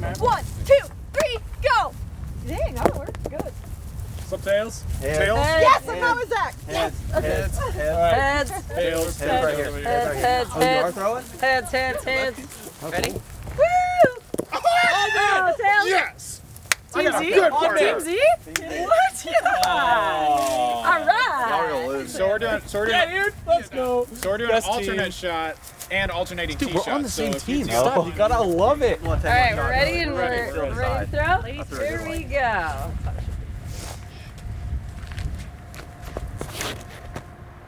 1, 2, 3, go! Dang, that worked good. What's up, Tails? Heads. Tails? Yes, I'm not with Zach. Heads. Okay. Heads. Heads. Heads. Tails. Heads right here. Heads. Heads. Oh, you are throwing? Heads. Heads. Heads. Ready? Woo! Oh, tails. Yes! Team Z? Good partner. Team Z? What? Yeah. All Y'all right. gonna lose. So we're doing, Dude, let's go. So we're doing Best an alternate team. shot and alternating Dude, tee we're shots. on the same So if you team. do- Stop. You gotta love it. All right, we're ready and Ready. we're ready to throw? Here we go. I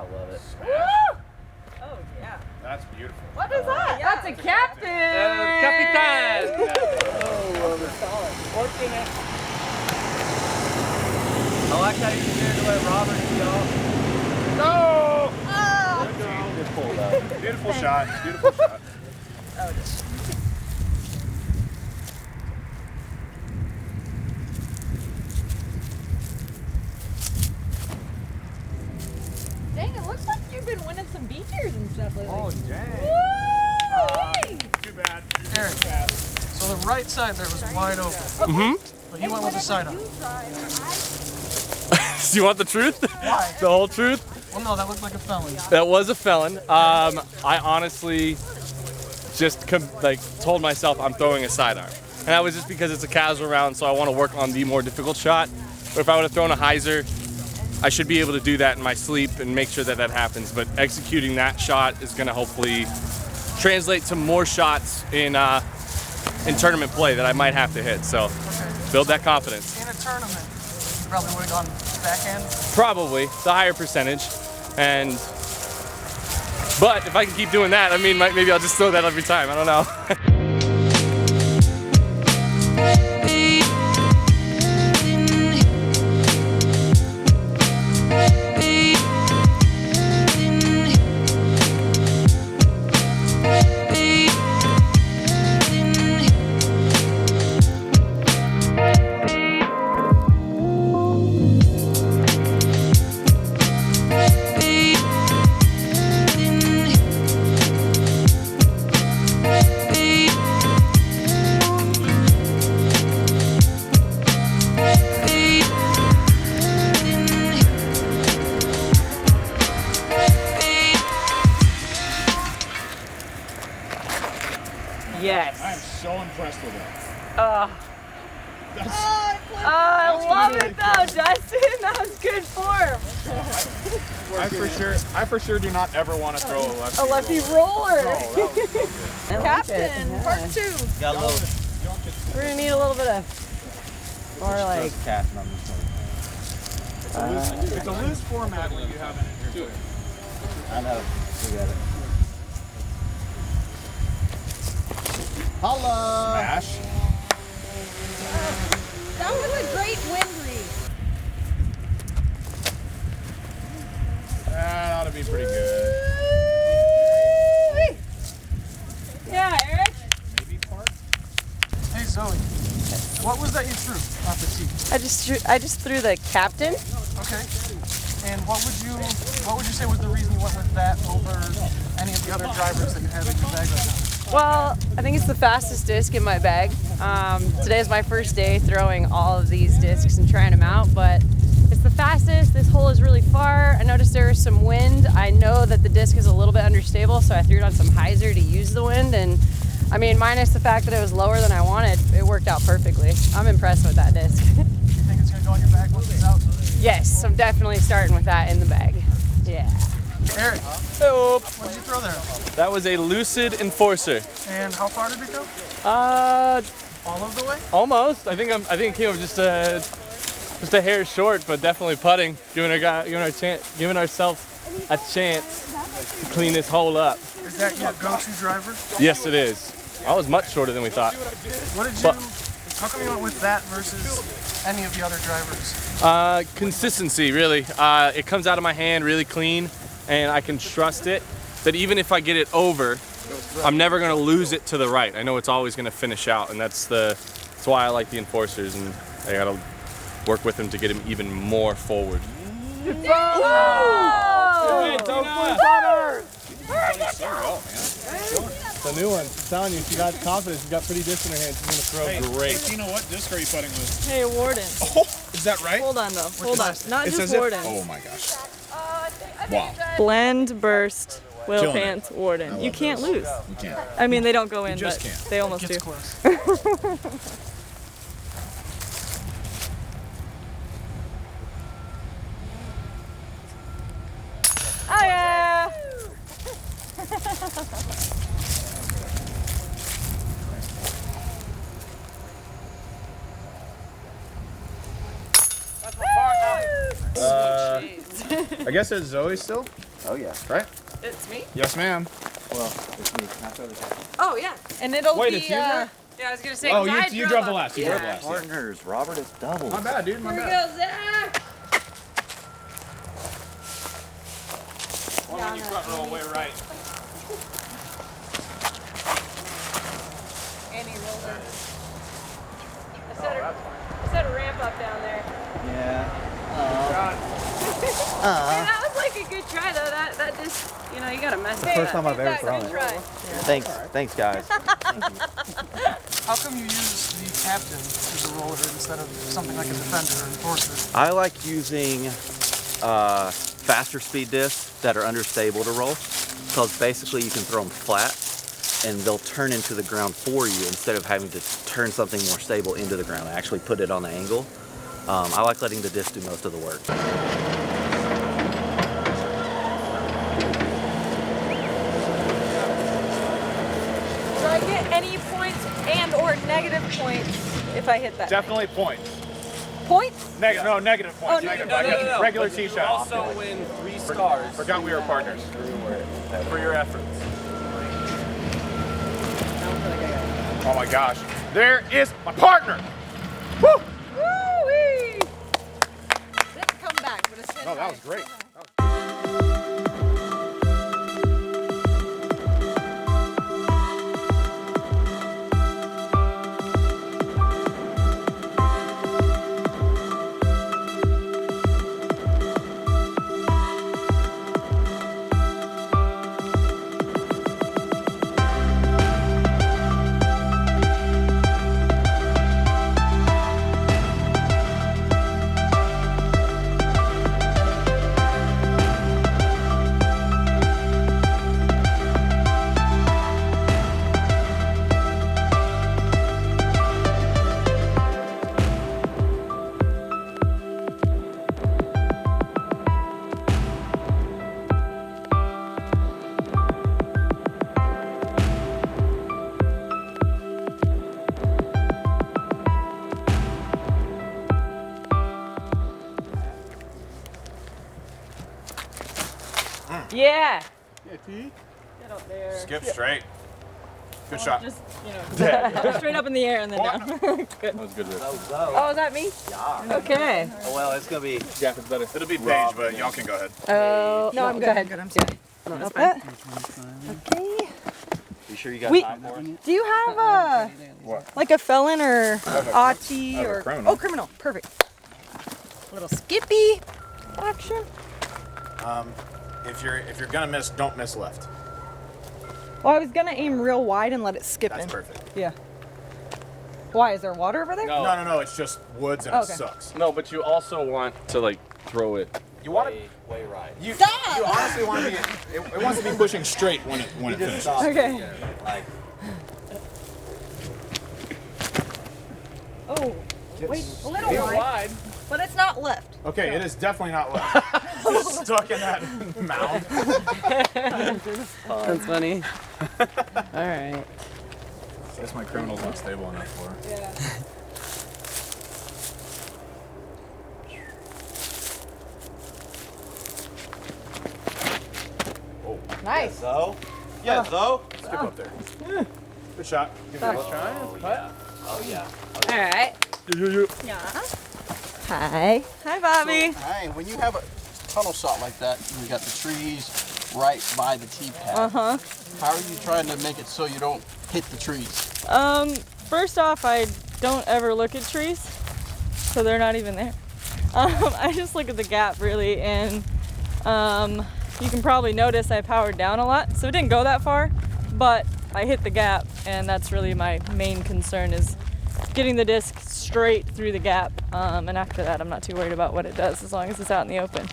love it. Oh, yeah. That's beautiful. What is that? That's a captain. Capitan. I like how you compared to let Robert see off. No! Oh. Good pull though. Beautiful shot. Beautiful shot. Dang, it looks like you've been winning some beach ears and stuff lately. Oh, dang. Woo! Too bad. Eric, so the right side there was wide open, but you went with the sidearm. Do you want the truth? Why? The whole truth? Well, no, that looked like a felon. That was a felon. I honestly just told myself I'm throwing a sidearm. And that was just because it's a casual round, so I want to work on the more difficult shot. But if I would have thrown a hyzer, I should be able to do that in my sleep and make sure that that happens. But executing that shot is going to hopefully translate to more shots in tournament play that I might have to hit. So build that confidence. In a tournament, you probably would have gone backhand. Probably the higher percentage, but if I can keep doing that, I mean, maybe I'll just throw that every time. I don't know. Yes. I am so impressed with it. I love it though, Dustin. That was good form. I for sure do not ever want to throw a lefty. A lefty roller. Captain, part 2. Got a little We're gonna need a little bit of more like. casting on this one. It's a loose format when you have it in your too. I know. We got it. Holla! Smash. That was a great wind read. That ought to be pretty good. Yeah, Eric. Maybe part. Hey Zoe, what was that you threw off the tee? I just threw the captain. Okay. And what would you say was the reason you went with that over any of the other drivers that you have in your bag right now? Well, I think it's the fastest disc in my bag. Today is my first day throwing all of these discs and trying them out, but it's the fastest. This hole is really far. I noticed there was some wind. I know that the disc is a little bit understable, so I threw it on some hyzer to use the wind, and I mean, minus the fact that it was lower than I wanted, it worked out perfectly. I'm impressed with that disc. You think it's gonna go in your bag once it's out? Yes, I'm definitely starting with that in the bag. Yeah. Eric, Oh, what did you throw there? that was a Lucid Enforcer. And how far did it go? All All of the way? almost. I think it came up just a hair short, but definitely putting, giving ourselves a chance to clean this hole up. Is that your go-to driver? Yes, it is. I was much shorter than we thought. What did you? How come you went with that versus any of the other drivers? Consistency, really. It comes out of my hand really clean, and I can trust it that even if I get it over, I'm never going to lose it to the right. I know it's always going to finish out, and that's why I like the Enforcers, and I got to work with them to get him even more forward. Oh! So well, man. The new one. I'm telling you, she got confidence. She's got pretty disc in her hand. She's gonna throw great. Tina, what disc are you putting with? Hey, Warden. Oh, is that right? Hold on though. Hold on. Not It just says it. Warden. Oh my gosh. I think Wow. Blend, burst, whale Killing it. pants, Warden. You love can't those. lose. You can't. I mean, they don't go in, just but can't. they almost do. Gets close. Oh yeah. I guess it's Zoe still, Oh yeah. right? It's me. Yes, ma'am. Well, it's me. Not the other guy. Oh yeah. And it'll Wait, be. it's you there? Yeah, I was gonna say. Oh, 'cause you I drove the last. You drove the Yeah. last. Partners, Robert, it's double. My bad, dude. My Here we bad. go, Zach. One on you front row, way right. Annie roller. I set a ramp up down there. Yeah. Hey, that was like a good try though. That just, you know, you gotta mess it up. First time I've ever Good thrown it. try. Thanks guys. How come you use the captain as a roller instead of something like a defender or enforcer? I like using faster speed discs that are understable to roll, because basically you can throw them flat and they'll turn into the ground for you instead of having to turn something more stable into the ground. I actually put it on the angle. I like letting the disc do most of the work. Do I get any points and or negative points if I hit that? Definitely points. Points? Negative. No, negative points. Oh, negative. No. Regular tee You shot. also win 3 stars. Forgot we were partners. For your efforts. Oh my gosh. There is my partner. Woo! Woo-wee! Didn't come back, but it's Oh, that was great. Yeah. T? Get up there. Skip straight. Good shot. Just, you know, straight up in the air and then down. Good. That was good. Oh, is that me? Yeah. Okay. Oh, well, it's gonna be. Yeah, it's better. It'll be Paige, but y'all can go ahead. Oh, no, I'm good. I'm sorry. That's fine. Okay. You sure you got We- time for it? Do you have a like a felon or Achi I have a or criminal. oh, criminal? Perfect. Little Skippy action. If you're gonna miss, don't miss left. Well, I was gonna aim real wide and let it skip That's in. perfect. Yeah. Why is there water over there? No. No. It's just woods and Okay. it sucks. No, but you also want to like throw it. You want to. Way right. You honestly want to be. It wants to be pushing straight when it finishes. Okay. Like, Oh, wait, a little wide, but it's not left. Okay, it is definitely not left. Stuck in that mound. That's funny. All right. I guess my criminal's not stable enough for her. Yeah. Nice. so? Yeah, so? Skip up there. Good shot. Give it a try. Oh, yeah. All right. Yeah. Hi. Hi, Bobby. Hey, when you have a tunnel shot like that, and you got the trees right by the tee pad. How are you trying to make it so you don't hit the trees? First off, I don't ever look at trees, so they're not even there. I just look at the gap really, and you can probably notice I powered down a lot, so it didn't go that far, but I hit the gap, and that's really my main concern, is getting the disc straight through the gap. And after that, I'm not too worried about what it does as long as it's out in the open.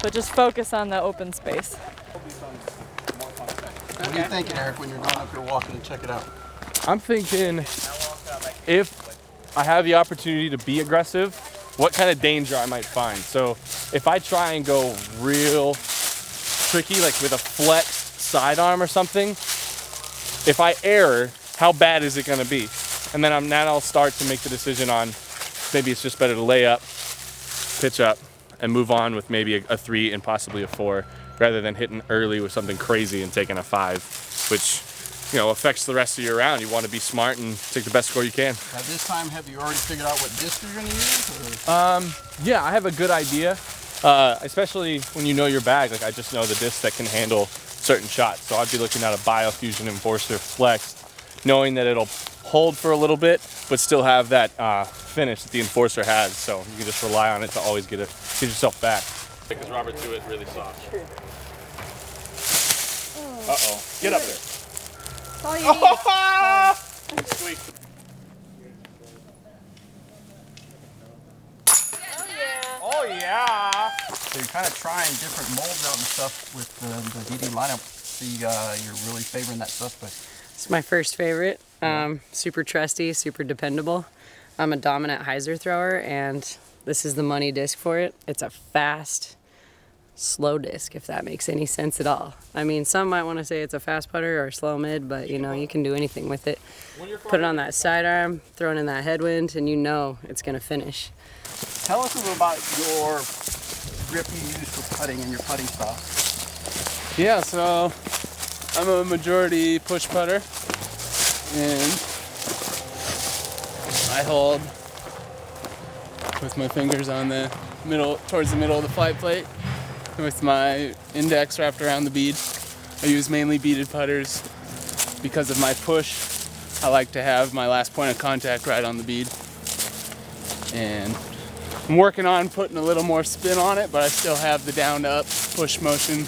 But just focus on the open space. What are you thinking, Eric, when you're going up here walking and check it out? I'm thinking, if I have the opportunity to be aggressive, what kind of danger I might find. So if I try and go real tricky, like with a flex sidearm or something, if I err, how bad is it gonna be? And then I'll start to make the decision on, maybe it's just better to lay up, pitch up, and move on with maybe a 3 and possibly a 4, rather than hitting early with something crazy and taking a 5, which, you know, affects the rest of your round. You want to be smart and take the best score you can. At this time, have you already figured out what disc you're going to use? Or? Yeah, I have a good idea, especially when you know your bag. Like, I just know the disc that can handle certain shots. So I'd be looking at a Biofusion Enforcer Flex, knowing that it'll hold for a little bit, but still have that finish that the Enforcer has. So you can just rely on it to always get yourself back. Because Robert threw it really soft. Uh-oh. Get up there. That's all you need. Sweet. Oh yeah! So you're kind of trying different molds out and stuff with the DD lineup. See, you're really favoring that suspect. It's my first favorite. Super trusty, super dependable. I'm a dominant hyzer thrower, and this is the money disc for it. It's a fast, slow disc, if that makes any sense at all. I mean, some might want to say it's a fast putter or slow mid, but you know, you can do anything with it. Put it on that sidearm, throw it in that headwind, and you know it's gonna finish. Tell us a little about your grip you use for putting and your putting style. Yeah, so I'm a majority push putter, and I hold with my fingers on the middle, towards the middle of the flight plate, with my index wrapped around the bead. I use mainly beaded putters because of my push. I like to have my last point of contact right on the bead. And I'm working on putting a little more spin on it, but I still have the down to up push motion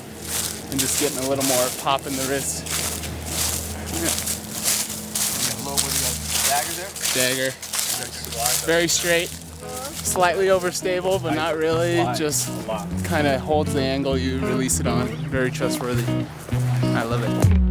and just getting a little more pop in the wrist. Dagger. Very straight. Slightly overstable, but not really. Just kind of holds the angle you release it on. Very trustworthy. I love it.